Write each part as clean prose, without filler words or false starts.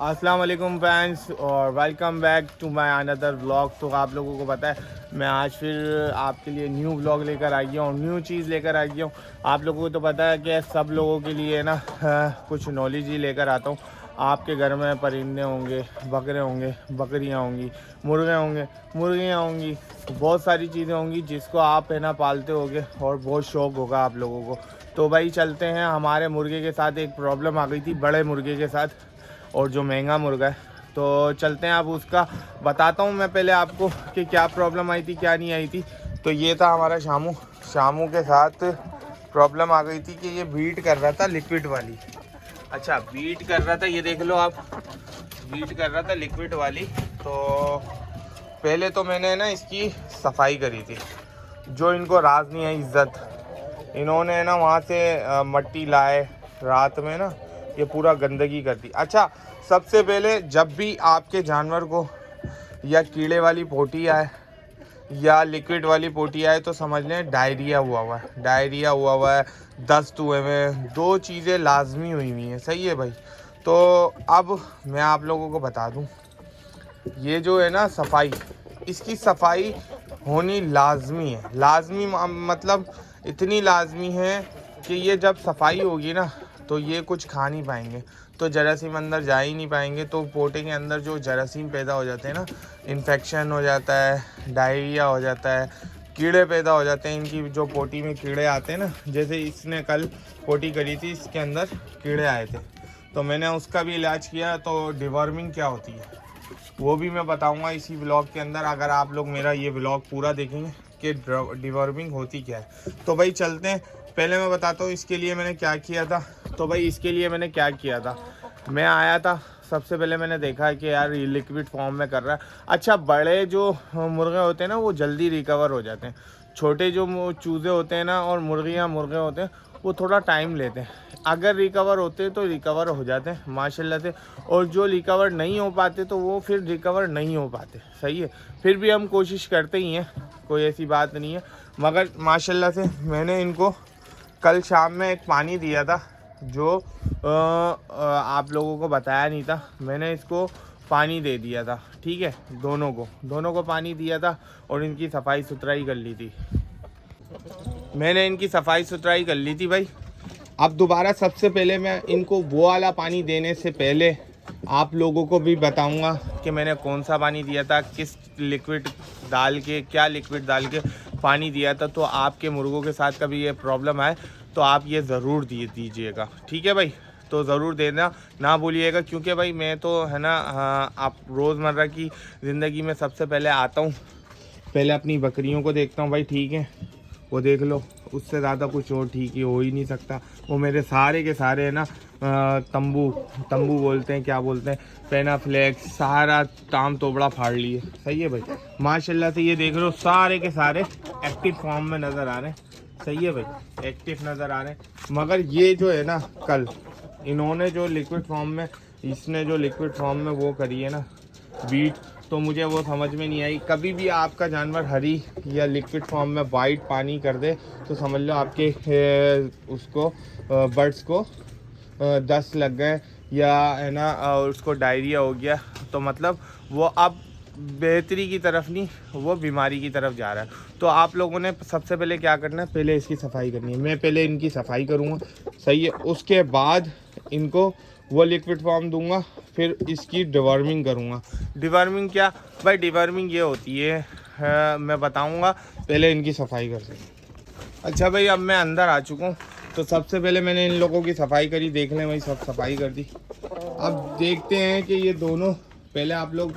अस्सलाम वालेकुम फ्रेंड्स और welcome back to my another vlog. तो आप लोगों को पता है मैं आज फिर आपके लिए न्यू व्लॉग लेकर आ गया हूँ, न्यू चीज़ लेकर आ गया हूँ। आप लोगों को तो पता है कि सब लोगों के लिए ना कुछ नॉलेज ही लेकर आता हूँ। आपके घर में परिंदे होंगे, बकरे होंगे, बकरियाँ होंगी, मुर्गे होंगे, मुर्गियाँ होंगी, बहुत सारी चीज़ें होंगी जिसको आप है ना पालते होगे और बहुत शौक़ होगा आप लोगों को। तो भाई चलते हैं। हमारे मुर्गे के साथ एक प्रॉब्लम आ गई थी, बड़े मुर्गे के साथ, और जो महंगा मुर्गा है। तो चलते हैं, अब उसका बताता हूँ मैं पहले आपको कि क्या प्रॉब्लम आई थी क्या नहीं आई थी। तो ये था हमारा शामू। शामू के साथ प्रॉब्लम आ गई थी कि ये बीट कर रहा था लिक्विड वाली। अच्छा, बीट कर रहा था, ये देख लो आप, बीट कर रहा था लिक्विड वाली। तो पहले तो मैंने ना इसकी सफाई करी थी। जो इनको राज नहीं है इज्जत, इन्होंने ना वहाँ से मट्टी लाए रात में ना, ये पूरा गंदगी कर दी। अच्छा, सबसे पहले जब भी आपके जानवर को या कीड़े वाली पोटी आए या लिक्विड वाली पोटी आए तो समझ लें डायरिया हुआ है, डायरिया हुआ है, दस्त हुए हुए हैं, दो चीज़ें लाजमी हुई हुई हैं। सही है भाई। तो अब मैं आप लोगों को बता दूं, ये जो है ना सफाई, इसकी सफाई होनी लाजमी है। लाजमी मतलब इतनी लाजमी है कि ये जब सफाई होगी ना तो ये कुछ खा नहीं पाएंगे, तो जरासीम अंदर जा ही नहीं पाएंगे। तो पोटे के अंदर जो जरासीम पैदा हो जाते हैं ना, इन्फेक्शन हो जाता है, डायरिया हो जाता है, कीड़े पैदा हो जाते हैं। इनकी जो पोटी में कीड़े आते हैं ना, जैसे इसने कल पोटी करी थी, इसके अंदर कीड़े आए थे, तो मैंने उसका भी इलाज किया। तो डिवर्मिंग क्या होती है वो भी मैं बताऊंगा इसी व्लॉग के अंदर, अगर आप लोग मेरा ये व्लॉग पूरा देखेंगे कि डिवर्मिंग होती क्या है। तो भाई चलते हैं, पहले मैं बताता हूँ इसके लिए मैंने क्या किया था। तो भाई इसके लिए मैंने क्या किया था, मैं आया था, सबसे पहले मैंने देखा कि यार ये लिक्विड फॉर्म में कर रहा है। अच्छा, बड़े जो मुर्गे होते हैं ना वो जल्दी रिकवर हो जाते हैं। छोटे जो चूज़े होते हैं ना और मुर्गे होते हैं वो थोड़ा टाइम लेते हैं। अगर रिकवर होते तो रिकवर हो जाते हैं माशाल्लाह से, और जो रिकवर नहीं हो पाते तो वो फिर रिकवर नहीं हो पाते। सही है, फिर भी हम कोशिश करते ही हैं, कोई ऐसी बात नहीं है। मगर माशाल्लाह से मैंने इनको कल शाम में एक पानी दिया था जो आप लोगों को बताया नहीं था। मैंने इसको पानी दे दिया था, ठीक है, दोनों को पानी दिया था और इनकी सफाई सुथराई कर ली थी। मैंने इनकी सफाई सुथराई कर ली थी भाई। अब दोबारा सबसे पहले मैं इनको वो वाला पानी देने से पहले आप लोगों को भी बताऊंगा कि मैंने कौन सा पानी दिया था, किस लिक्विड डाल के, क्या लिक्विड डाल के पानी दिया था। तो आपके मुर्गों के साथ कभी ये प्रॉब्लम आए तो आप ये ज़रूर दीजिएगा, ठीक है भाई। तो ज़रूर देना, ना भूलिएगा, क्योंकि भाई मैं तो है ना, हाँ, आप रोज़मर्रा की ज़िंदगी में सबसे पहले आता हूँ, पहले अपनी बकरियों को देखता हूँ भाई, ठीक है। वो देख लो, उससे ज़्यादा कुछ और ठीक ही हो ही नहीं सकता। वो मेरे सारे के सारे है ना तंबू बोलते हैं, क्या बोलते हैं, पेनाफ्लेक्स, सारा ताम तोबड़ा फाड़ लिए। सही है भाई, माशाल्लाह से ये देख लो सारे के सारे एक्टिव फॉर्म में नज़र आ रहे हैं। सही है भाई, एक्टिव नज़र आ रहे हैं। मगर ये जो है ना कल इन्होंने जो लिक्विड फॉर्म में, इसने जो लिक्विड फॉर्म में वो करी है ना बीट, तो मुझे वो समझ में नहीं आई। कभी भी आपका जानवर हरी या लिक्विड फॉर्म में वाइट पानी कर दे तो समझ लो आपके उसको बर्ड्स को दस्त लग गए या है ना उसको डायरिया हो गया, तो मतलब वो अब बेहतरी की तरफ नहीं, वो बीमारी की तरफ जा रहा है। तो आप लोगों ने सबसे पहले क्या करना है, पहले इसकी सफाई करनी है। मैं पहले इनकी सफाई करूँगा, सही है, उसके बाद इनको वो लिक्विड फॉर्म दूंगा, फिर इसकी डिवर्मिंग करूँगा। डिवर्मिंग क्या भाई, डिवर्मिंग ये होती है मैं बताऊँगा, पहले इनकी सफाई करते हैं। अच्छा भाई, अब मैं अंदर आ चुका हूँ। तो सबसे पहले मैंने इन लोगों की सफाई करी, देख लें भाई, सब सफाई कर दी। अब देखते हैं कि ये दोनों, पहले आप लोग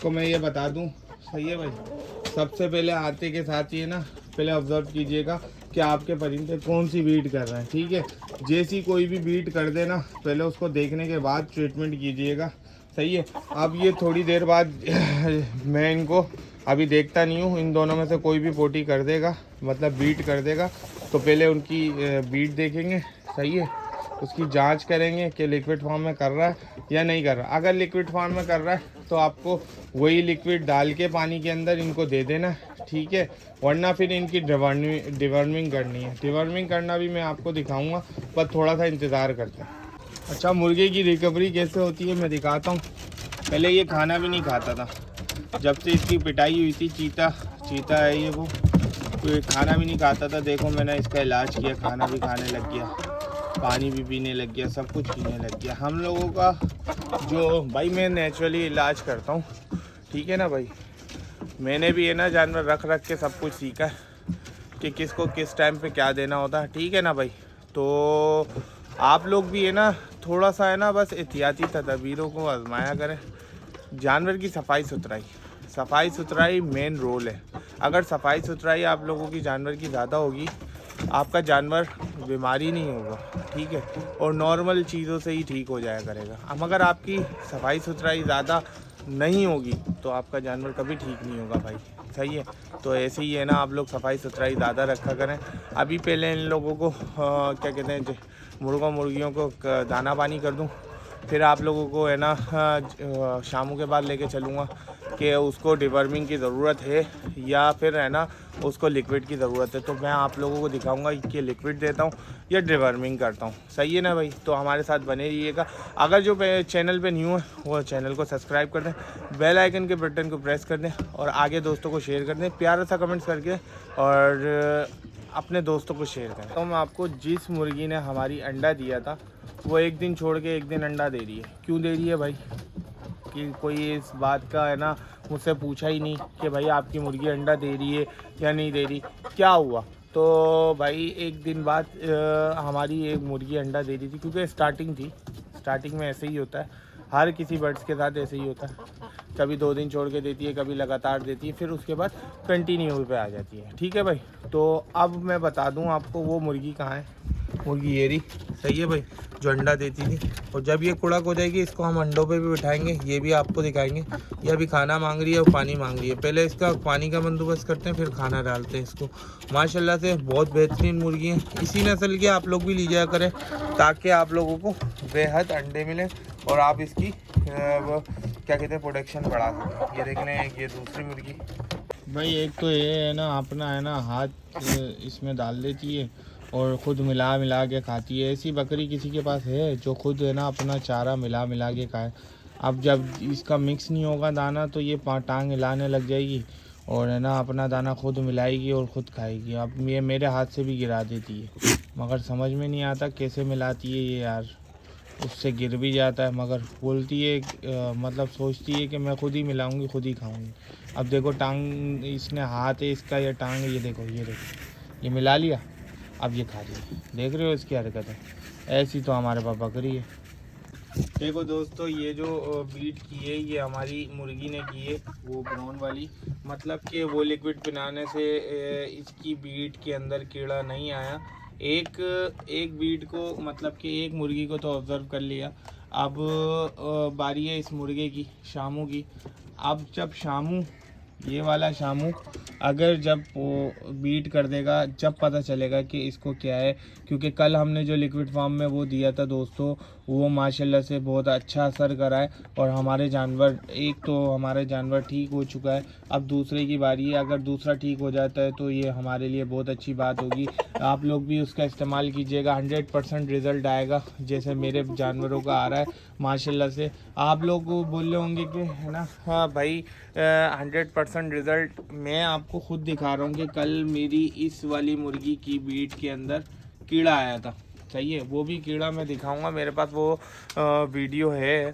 को मैं ये बता दूं, सही है भाई, सबसे पहले आते के साथ ये ना पहले ऑब्जर्व कीजिएगा कि आपके परिंदे कौन सी बीट कर रहे हैं, ठीक है। जैसी कोई भी बीट कर देना, पहले उसको देखने के बाद ट्रीटमेंट कीजिएगा, सही है। अब ये थोड़ी देर बाद मैं इनको अभी देखता नहीं हूँ, इन दोनों में से कोई भी पोटी कर देगा, मतलब बीट कर देगा, तो पहले उनकी बीट देखेंगे, सही है, उसकी जांच करेंगे कि लिक्विड फॉर्म में कर रहा है या नहीं कर रहा। अगर लिक्विड फॉर्म में कर रहा है तो आपको वही लिक्विड डाल के पानी के अंदर इनको दे देना, ठीक है, वरना फिर इनकी डिवर्मिंग करनी है। डिवर्मिंग करना भी मैं आपको दिखाऊंगा, पर थोड़ा सा इंतज़ार करते हैं। अच्छा, मुर्गे की रिकवरी कैसे होती है मैं दिखाता हूँ। पहले ये खाना भी नहीं खाता था, जब से इसकी पिटाई हुई थी। चीता है ये, वो तो ये खाना भी नहीं खाता था। देखो मैंने इसका इलाज किया, खाना भी खाने लग गया, पानी भी पीने लग गया, सब कुछ पीने लग गया। हम लोगों का जो भाई, मैं नेचुरली इलाज करता हूँ, ठीक है ना भाई। मैंने भी है ना जानवर रख के सब कुछ सीखा है कि किसको किस टाइम पे क्या देना होता है, ठीक है ना भाई। तो आप लोग भी है ना थोड़ा सा है ना बस एहतियाती तदबीरों को आजमाया करें। जानवर की सफाई सुथराई मेन रोल है। अगर सफाई सुथराई आप लोगों की जानवर की ज़्यादा होगी, आपका जानवर बीमारी नहीं होगा, ठीक है, और नॉर्मल चीज़ों से ही ठीक हो जाया करेगा। अब अगर आपकी सफाई सुथराई ज़्यादा नहीं होगी तो आपका जानवर कभी ठीक नहीं होगा भाई, सही है। तो ऐसे ही है ना, आप लोग सफाई सुथराई ज़्यादा रखा करें। अभी पहले इन लोगों को क्या कहते हैं, मुर्गियों को दाना पानी कर दूं, फिर आप लोगों को है ना शामों के बाद लेके चलूँगा कि उसको डिवर्मिंग की ज़रूरत है या फिर है ना उसको लिक्विड की ज़रूरत है। तो मैं आप लोगों को दिखाऊंगा कि लिक्विड देता हूँ या डिवर्मिंग करता हूँ, सही है ना भाई। तो हमारे साथ बने रहिएगा। अगर जो चैनल पे न्यू है वो चैनल को सब्सक्राइब कर दें, बेल आइकन के बटन को प्रेस कर दें और आगे दोस्तों को शेयर कर दें, प्यारा सा कमेंट्स करके, और अपने दोस्तों को शेयर करें। तो मैं आपको, जिस मुर्गी ने हमारी अंडा दिया था वो एक दिन छोड़ के एक दिन अंडा दे रही है। क्यों दे रही है भाई, कि कोई इस बात का है ना मुझसे पूछा ही नहीं कि भाई आपकी मुर्गी अंडा दे रही है या नहीं दे रही, क्या हुआ। तो भाई एक दिन बाद हमारी एक मुर्गी अंडा दे रही थी, क्योंकि स्टार्टिंग में ऐसे ही होता है, हर किसी बर्ड्स के साथ ऐसे ही होता है। कभी 2 दिन छोड़ के देती है, कभी लगातार देती है, फिर उसके बाद कंटिन्यू पे आ जाती है, ठीक है भाई। तो अब मैं बता दूं आपको वो मुर्गी कहाँ है। मुर्गी ये रही, सही है भाई, जो अंडा देती थी। और जब ये कुड़क हो जाएगी इसको हम अंडों पे भी बिठाएंगे, ये भी आपको दिखाएंगे। ये अभी खाना मांग रही है और पानी मांग रही है। पहले इसका पानी का बंदोबस्त करते हैं, फिर खाना डालते हैं इसको। माशाल्लाह से बहुत बेहतरीन मुर्गी है। इसी नस्ल के आप लोग भी ली जाया करें ताकि आप लोगों को बेहद अंडे मिले और आप इसकी क्या कहते हैं प्रोडक्शन बढ़ा सकें। ये देख लें, ये दूसरी मुर्गी भाई। एक तो ये है ना अपना है ना हाथ इसमें डाल देती है और ख़ुद मिला के खाती है। ऐसी बकरी किसी के पास है जो खुद है ना अपना चारा मिला के खाए। अब जब इसका मिक्स नहीं होगा दाना तो ये टांग हिलाने लग जाएगी और है ना अपना दाना खुद मिलाएगी और ख़ुद खाएगी। अब ये मेरे हाथ से भी गिरा देती है, मगर समझ में नहीं आता कैसे मिलाती है ये यार। उससे गिर भी जाता है, मगर बोलती है मतलब सोचती है कि मैं खुद ही मिलाऊंगी, खुद ही खाऊंगी। अब देखो टांग, इसने हाथ है इसका, ये टांग है, ये देखो ये मिला लिया, अब ये खा रही है। देख रहे हो इसकी हरकत है। ऐसी तो हमारे पास बकरी है। देखो दोस्तों, ये जो ब्रीड की है ये हमारी मुर्गी ने की है, वो ब्राउन वाली। मतलब कि वो लिक्विड पिलाने से इसकी ब्रीड के अंदर कीड़ा नहीं आया। एक ब्रीड को, मतलब कि एक मुर्गी को तो ऑब्ज़र्व कर लिया। अब बारी है इस मुर्गे की, शामू की। अब जब शामू, ये वाला शामू अगर जब वो बीट कर देगा, जब पता चलेगा कि इसको क्या है। क्योंकि कल हमने जो लिक्विड फॉर्म में वो दिया था दोस्तों, वो माशाल्लाह से बहुत अच्छा असर करा है और हमारे जानवर, एक तो हमारे जानवर ठीक हो चुका है, अब दूसरे की बारी है। अगर दूसरा ठीक हो जाता है तो ये हमारे लिए बहुत अच्छी बात होगी। आप लोग भी उसका इस्तेमाल कीजिएगा, 100% रिज़ल्ट आएगा जैसे मेरे जानवरों का आ रहा है माशाल्लाह से। आप लोग बोल रहे होंगे कि है ना, हाँ भाई 100% रिज़ल्ट मैं आपको खुद दिखा रहा हूँ कि कल मेरी इस वाली मुर्गी की ब्रीड के अंदर कीड़ा आया था, सही है। वो भी कीड़ा मैं दिखाऊंगा, मेरे पास वो वीडियो है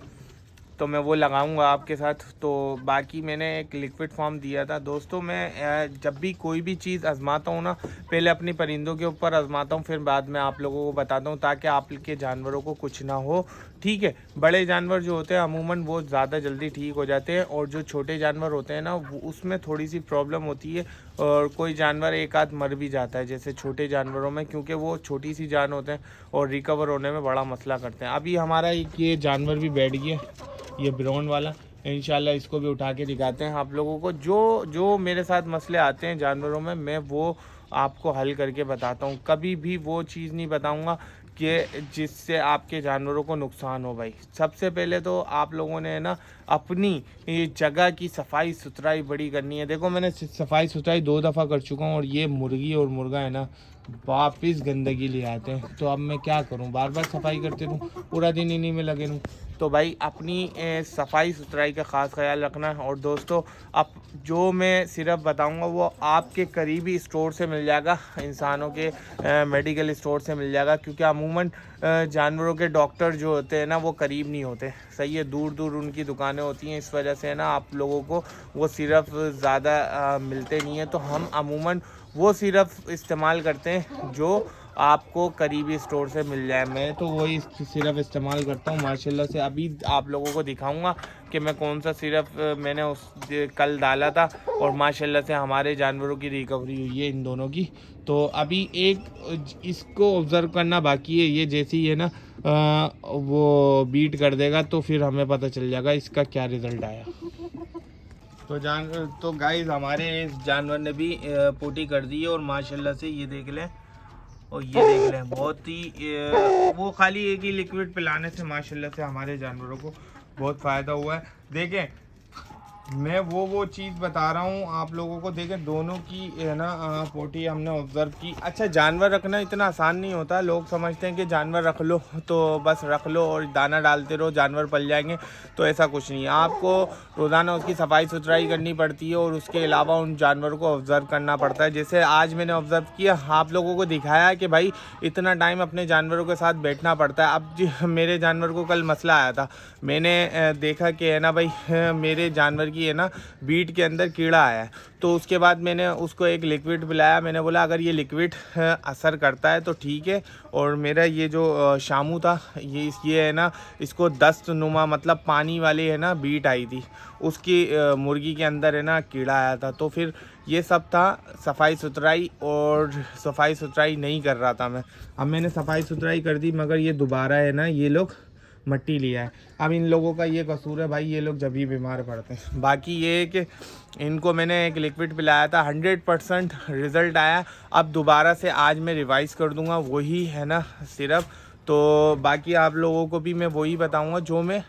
तो मैं वो लगाऊंगा आपके साथ। तो बाकी मैंने एक लिक्विड फॉर्म दिया था दोस्तों। मैं जब भी कोई भी चीज़ आजमाता हूँ ना, पहले अपनी परिंदों के ऊपर आजमाता हूँ, फिर बाद में आप लोगों को बताता हूँ ताकि आपके जानवरों को कुछ ना हो, ठीक है। बड़े जानवर जो होते हैं अमूमन वो ज़्यादा जल्दी ठीक हो जाते हैं, और जो छोटे जानवर होते हैं ना उसमें थोड़ी सी प्रॉब्लम होती है और कोई जानवर एक आध मर भी जाता है जैसे छोटे जानवरों में, क्योंकि वो छोटी सी जान होते हैं और रिकवर होने में बड़ा मसला करते हैं। अभी हमारा एक ये जानवर भी बैठ गया, ये ब्राउन वाला। इंशाल्लाह इसको भी उठा के दिखाते हैं आप लोगों को। जो मेरे साथ मसले आते हैं जानवरों में, मैं वो आपको हल करके बताता हूँ। कभी भी वो चीज़ नहीं बताऊँगा कि जिससे आपके जानवरों को नुकसान हो भाई। सबसे पहले तो आप लोगों ने ना अपनी ये जगह की सफाई सुथराई बड़ी करनी है। देखो मैंने सफाई सुथराई 2 दफ़ा कर चुका हूँ और ये मुर्गी और मुर्गा है ना वापिस गंदगी ले आते हैं। तो अब मैं क्या करूं, बार बार सफाई करते रहूं, पूरा दिन इन्हीं में लगे रहूं। तो भाई अपनी सफाई सुथराई का ख़ास ख्याल रखना है। और दोस्तों अब जो मैं सिर्फ बताऊंगा वो आपके करीबी स्टोर से मिल जाएगा, इंसानों के मेडिकल स्टोर से मिल जाएगा, क्योंकि अमूमन जानवरों के डॉक्टर जो होते हैं ना वो करीब नहीं होते, सही है, दूर दूर उनकी दुकानें होती हैं। इस वजह से ना आप लोगों को वो सिर्फ ज़्यादा मिलते नहीं हैं। तो हम अमूमन वो सिर्फ इस्तेमाल करते हैं जो आपको करीबी स्टोर से मिल जाए। मैं तो वही सिर्फ इस्तेमाल करता हूँ माशाल्लाह से। अभी आप लोगों को दिखाऊंगा कि मैं कौन सा सिर्फ मैंने उस कल डाला था और माशाल्लाह से हमारे जानवरों की रिकवरी हुई है इन दोनों की। तो अभी एक इसको ऑब्ज़र्व करना बाकी है, ये जैसे ही है ना वो बीट कर देगा तो फिर हमें पता चल जाएगा इसका क्या रिज़ल्ट आया। तो गाइस हमारे इस जानवर ने भी पोटी कर दी है और माशाल्लाह से ये देख लें, और ये देख लें बहुत ही वो खाली एक ही लिक्विड पिलाने से माशाल्लाह से हमारे जानवरों को बहुत फ़ायदा हुआ है। देखें मैं वो चीज़ बता रहा हूँ आप लोगों को। देखें दोनों की है ना पोटी हमने ऑब्ज़र्व की। अच्छा जानवर रखना इतना आसान नहीं होता। लोग समझते हैं कि जानवर रख लो तो बस रख लो और दाना डालते रहो जानवर पल जाएंगे, तो ऐसा कुछ नहीं है। आपको रोज़ाना उसकी सफाई सुथराई करनी पड़ती है और उसके अलावा उन जानवरों को ऑब्ज़र्व करना पड़ता है। जैसे आज मैंने ऑब्ज़र्व किया, आप लोगों को दिखाया कि भाई इतना टाइम अपने जानवरों के साथ बैठना पड़ता है। अब मेरे जानवर को कल मसला आया था, मैंने देखा कि है ना भाई मेरे जानवर की है ना बीट के अंदर कीड़ा आया है। तो उसके बाद मैंने उसको एक लिक्विड पिलाया। मैंने बोला अगर ये लिक्विड असर करता है तो ठीक है। और मेरा ये जो शामू था ये है ना इसको दस्त नुमा मतलब पानी वाली है ना बीट आई थी, उसकी मुर्गी के अंदर है ना कीड़ा आया था। तो फिर ये सब था सफाई सुथराई, और सफाई सुथराई नहीं कर रहा था मैं। अब मैंने सफाई सुथराई कर दी मगर ये दोबारा है ना ये लोग मट्टी लिया है। अब इन लोगों का ये कसूर है भाई, ये लोग जब भी बीमार पड़ते हैं। बाकी ये है कि इनको मैंने एक लिक्विड पिलाया था, 100% रिज़ल्ट आया। अब दोबारा से आज मैं रिवाइज़ कर दूंगा वही है ना सिर्फ। तो बाकी आप लोगों को भी मैं वही बताऊंगा जो मैं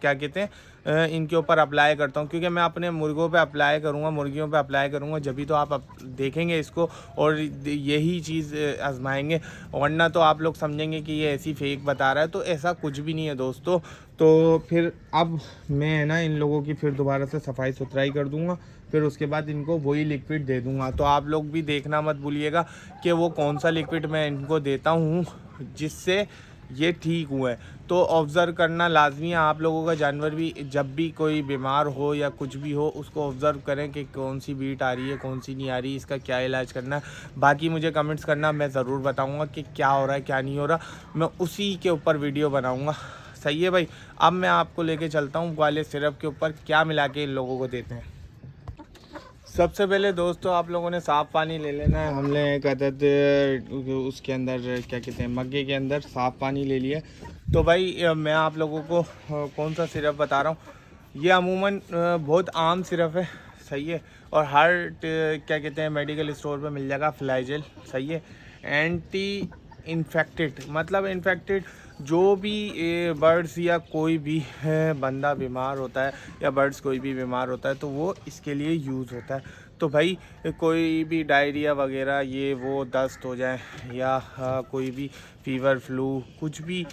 क्या कहते हैं इनके ऊपर अप्लाई करता हूँ, क्योंकि मैं अपने मुर्गों पे अप्लाई करूँगा, मुर्गियों पे अप्लाई करूँगा, जब भी तो आप देखेंगे इसको और यही चीज़ आजमाएंगे, वरना तो आप लोग समझेंगे कि ये ऐसी फेक बता रहा है। तो ऐसा कुछ भी नहीं है दोस्तों। तो फिर अब मैं है ना इन लोगों की फिर दोबारा से सफाई सुथराई कर दूँगा, फिर उसके बाद इनको वही लिक्विड दे दूँगा। तो आप लोग भी देखना मत भूलिएगा कि वो कौन सा लिक्विड मैं इनको देता हूँ जिससे ये ठीक हुए। तो ऑब्ज़र्व करना लाजमी है आप लोगों का। जानवर भी जब भी कोई बीमार हो या कुछ भी हो उसको ऑब्ज़र्व करें कि कौन सी बीट आ रही है कौन सी नहीं आ रही, इसका क्या इलाज करना है। बाकी मुझे कमेंट्स करना, मैं ज़रूर बताऊंगा कि क्या हो रहा है क्या नहीं हो रहा, मैं उसी के ऊपर वीडियो बनाऊँगा। सही है भाई। अब मैं आपको लेके चलता हूँ वाले सिरप के ऊपर क्या मिला के इन लोगों को देते हैं। सबसे पहले दोस्तों आप लोगों ने साफ़ पानी ले लेना है। हमने एक अदद उसके अंदर क्या कहते हैं मग्गे के अंदर साफ़ पानी ले लिया। तो भाई मैं आप लोगों को कौन सा सिरप बता रहा हूँ, ये अमूमन बहुत आम सिरप है, सही है, और हर क्या कहते हैं मेडिकल स्टोर पे मिल जाएगा। फ्लाइजेल, सही है, एंटी इन्फेक्टेड मतलब इन्फेक्टेड जो भी बर्ड्स या कोई भी बंदा बीमार होता है या बर्ड्स कोई भी बीमार होता है तो वो इसके लिए यूज़ होता है। तो भाई कोई भी डायरिया वगैरह ये वो दस्त हो जाए या कोई भी फीवर फ्लू कुछ भी,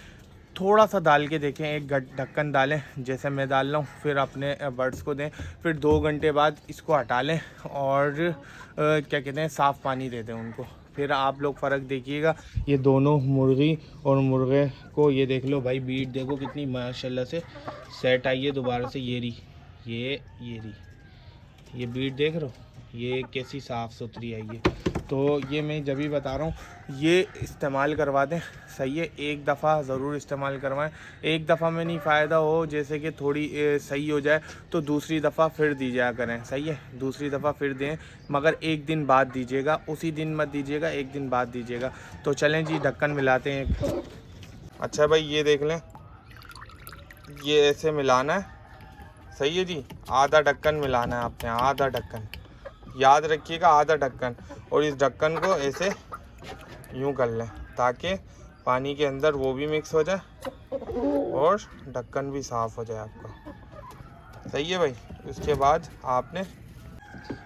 थोड़ा सा डाल के देखें, एक ढक्कन डालें जैसे मैं डाल रहा हूँ, फिर अपने बर्ड्स को दें, फिर 2 घंटे बाद इसको हटा लें और क्या कहते हैं साफ़ पानी दे दें उनको। फिर आप लोग फ़र्क देखिएगा। ये दोनों मुर्गी और मुर्गे को ये देख लो भाई, बीट देखो कितनी माशाल्लाह से सेट आई है दोबारा से। ये रही ये बीट देख रहे हो, ये कैसी साफ़ सुथरी आई है। तो ये मैं जब भी बता रहा हूँ ये इस्तेमाल करवा दें, सही है, एक दफ़ा ज़रूर इस्तेमाल करवाएं। एक दफ़ा में नहीं फ़ायदा हो, जैसे कि थोड़ी सही हो जाए तो दूसरी दफ़ा फिर दीजिए करें, सही है, दूसरी दफ़ा फिर दें, मगर एक दिन बाद दीजिएगा, उसी दिन मत दीजिएगा, एक दिन बाद दीजिएगा। तो चलें जी ढक्कन मिलाते हैं एक। अच्छा भाई ये देख लें, ये ऐसे मिलाना है, सही है जी, आधा ढक्कन मिलाना है आपने, आधा ढक्कन, याद रखिएगा आधा ढक्कन। और इस ढक्कन को ऐसे यूं कर लें ताकि पानी के अंदर वो भी मिक्स हो जाए और ढक्कन भी साफ़ हो जाए आपका, सही है भाई। उसके बाद आपने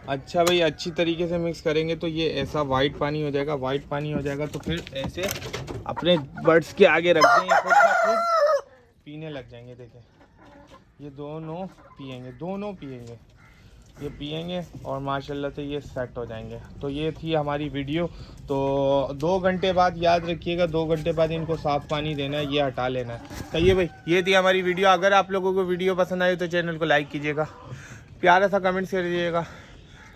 अच्छा भाई, अच्छी तरीके से मिक्स करेंगे तो ये ऐसा वाइट पानी हो जाएगा। वाइट पानी हो जाएगा तो फिर ऐसे अपने बर्ड्स के आगे रख देंगे, खुद ना खुद पीने लग जाएंगे। देखिए ये दोनों पिएंगे, ये पिएंगे और माशाल्लाह से ये सेट हो जाएंगे। तो ये थी हमारी वीडियो। तो 2 घंटे बाद याद रखिएगा, 2 घंटे बाद इनको साफ़ पानी देना है, ये हटा लेना है। सही भाई, ये थी हमारी वीडियो। अगर आप लोगों को वीडियो पसंद आई तो चैनल को लाइक कीजिएगा, प्यारा सा कमेंट्स कर दीजिएगा,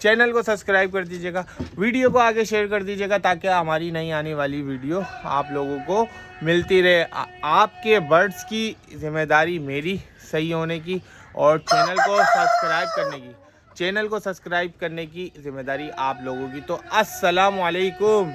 चैनल को सब्सक्राइब कर दीजिएगा, वीडियो को आगे शेयर कर दीजिएगा ताकि हमारी नई आने वाली वीडियो आप लोगों को मिलती रहे। आपके बर्ड्स की जिम्मेदारी मेरी सही होने की और चैनल को सब्सक्राइब करने की जिम्मेदारी आप लोगों की। तो अस्सलाम वालेकुम।